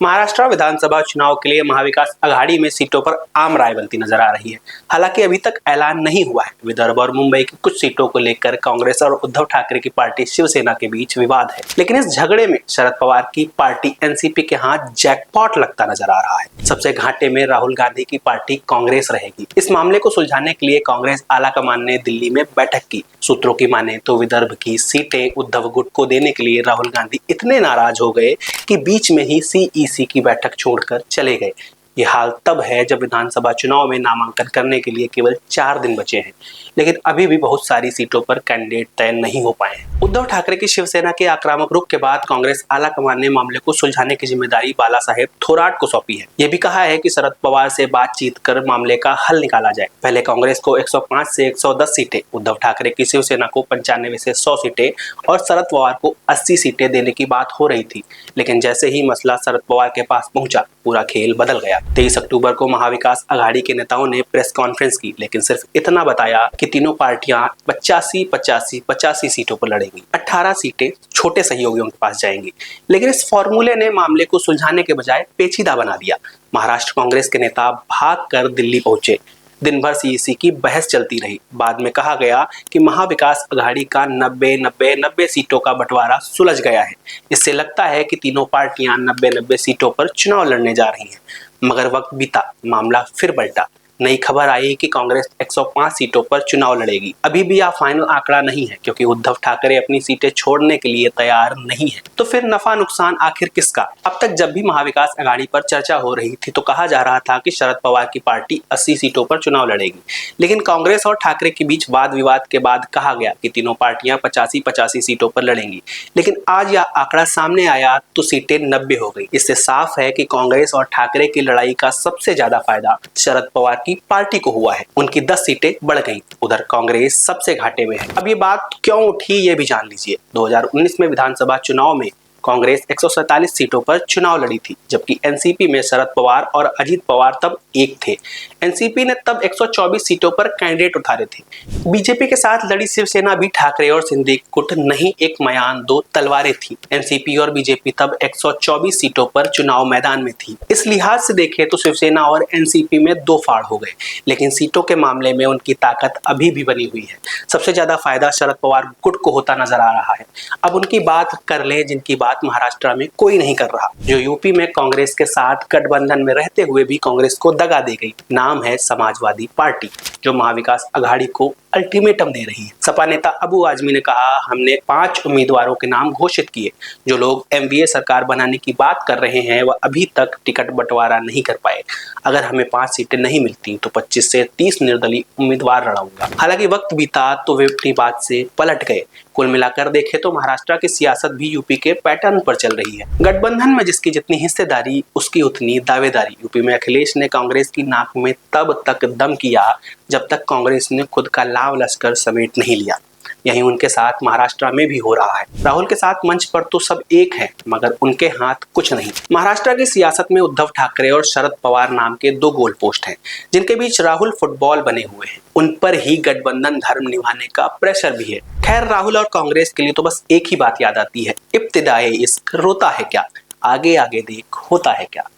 महाराष्ट्र विधानसभा चुनाव के लिए महाविकास अघाड़ी में सीटों पर आम राय बनती नजर आ रही है। हालांकि अभी तक ऐलान नहीं हुआ है। विदर्भ और मुंबई की कुछ सीटों को लेकर कांग्रेस और उद्धव ठाकरे की पार्टी शिवसेना के बीच विवाद है, लेकिन इस झगड़े में शरद पवार की पार्टी एनसीपी के हाथ जैकपॉट लगता नजर आ रहा है। सबसे घाटे में राहुल गांधी की पार्टी कांग्रेस रहेगी। इस मामले को सुलझाने के लिए कांग्रेस आलाकमान ने दिल्ली में बैठक की। सूत्रों की माने तो विदर्भ की सीटें उद्धव गुट को देने के लिए राहुल गांधी इतने नाराज हो गए कि बीच में ही सीईसी की बैठक छोड़कर चले गए। ये हाल तब है जब विधानसभा चुनाव में नामांकन करने के लिए केवल 4 दिन बचे हैं, लेकिन अभी भी बहुत सारी सीटों पर कैंडिडेट तय नहीं हो पाए हैं। उद्धव ठाकरे की शिवसेना के आक्रामक रुख के बाद कांग्रेस आलाकमान ने मामले को सुलझाने की जिम्मेदारी बाला साहेब थोराट को सौंपी है। यह भी कहा है कि शरद पवार से बातचीत कर मामले का हल निकाला जाए। पहले कांग्रेस को 105 से 110 सीटें, उद्धव ठाकरे की शिवसेना को 95 से 100 सीटें और शरद पवार को 80 सीटें देने की बात हो रही थी, लेकिन जैसे ही मसला शरद पवार के पास पहुंचा, पूरा खेल बदल गया। 23 अक्टूबर को महाविकास अघाड़ी के नेताओं ने प्रेस कॉन्फ्रेंस की, लेकिन सिर्फ इतना बताया कि तीनों पार्टियां 85-85-85 सीटों पर लड़ेंगी। 18 सीटें छोटे सहयोगियों के पास जाएंगी, लेकिन इस फॉर्मूले ने मामले को सुलझाने के बजाय पेचीदा बना दिया। महाराष्ट्र कांग्रेस के नेता भागकर दिल्ली पहुंचे। दिन भर सीईसी की बहस चलती रही। बाद में कहा गया कि महाविकास अघाड़ी का 90-90-90 सीटों का बंटवारा सुलझ गया है। इससे लगता है कि तीनों पार्टियां 90-90 सीटों पर चुनाव लड़ने जा रही हैं। मगर वक्त बीता, मामला फिर पलटा। नई खबर आई कि कांग्रेस 105 सीटों पर चुनाव लड़ेगी। अभी भी यह फाइनल आंकड़ा नहीं है, क्योंकि उद्धव ठाकरे अपनी सीटें छोड़ने के लिए तैयार नहीं है। तो फिर नफा नुकसान आखिर किसका? अब तक जब भी महाविकास अघाड़ी पर चर्चा हो रही थी तो कहा जा रहा था कि शरद पवार की पार्टी 80 सीटों पर चुनाव लड़ेगी, लेकिन कांग्रेस और ठाकरे के बीच वाद विवाद के बाद कहा गया कि तीनों पार्टियां 85-85 सीटों पर लड़ेंगी। लेकिन आज यह आंकड़ा सामने आया तो सीटें 90 हो गई। इससे साफ है कि कांग्रेस और ठाकरे की लड़ाई का सबसे ज्यादा फायदा शरद पवार की पार्टी को हुआ है। उनकी 10 सीटें बढ़ गईं। उधर कांग्रेस सबसे घाटे में है। अब ये बात क्यों उठी, ये भी जान लीजिए। 2019 में विधानसभा चुनाव में कांग्रेस 147 सीटों पर चुनाव लड़ी थी, जबकि एनसीपी में शरद पवार और अजीत पवार तब एक थे। एनसीपी ने तब 124 सीटों पर कैंडिडेट उतारे थे। बीजेपी के साथ लड़ी शिवसेना भी ठाकरे और सिंधी गुट नहीं एक मयान दो तलवारें थी। एनसीपी और बीजेपी तब 124 सीटों पर चुनाव मैदान में थी। इस लिहाज से देखें तो शिवसेना और एनसीपी में दो फाड़ हो गए, लेकिन सीटों के मामले में उनकी ताकत अभी भी बनी हुई है। सबसे ज्यादा फायदा शरद पवार गुट को होता नजर आ रहा है। अब उनकी बात कर ले जिनकी बात महाराष्ट्र में कोई नहीं कर रहा, जो यूपी में कांग्रेस के साथ गठबंधन में रहते हुए भी कांग्रेस को दगा दे गई। नाम है समाजवादी पार्टी, जो महाविकास अघाड़ी को अल्टीमेटम दे रही है। सपा नेता अबू आजमी ने कहा, हमने 5 उम्मीदवारों के नाम घोषित किए। जो लोग एमवीए सरकार बनाने की बात कर रहे हैं वह अभी तक टिकट बंटवारा नहीं कर पाए। अगर हमें 5 सीटें नहीं मिलती तो 25 से 30 निर्दलीय उम्मीदवार लड़ाऊंगा। हालांकि वक्त बीता तो वे अपनी बात से पलट गए। कुल मिलाकर देखें तो महाराष्ट्र की सियासत भी यूपी के पैटर्न पर चल रही है। गठबंधन में जिसकी जितनी हिस्सेदारी उसकी उतनी दावेदारी। यूपी में अखिलेश ने कांग्रेस की नाक में तब तक दम किया जब तक कांग्रेस ने खुद का लाव लश्कर समेट नहीं लिया। यही उनके साथ महाराष्ट्र में भी हो रहा है। राहुल के साथ मंच पर तो सब एक है, मगर उनके हाथ कुछ नहीं। महाराष्ट्र की सियासत में उद्धव ठाकरे और शरद पवार नाम के 2 गोल पोस्ट हैं, जिनके बीच राहुल फुटबॉल बने हुए हैं। उन पर ही गठबंधन धर्म निभाने का प्रेशर भी है। खैर, राहुल और कांग्रेस के लिए तो बस एक ही बात याद आती है, इब्तिदाए इश्क रोता है क्या, आगे आगे देख होता है क्या।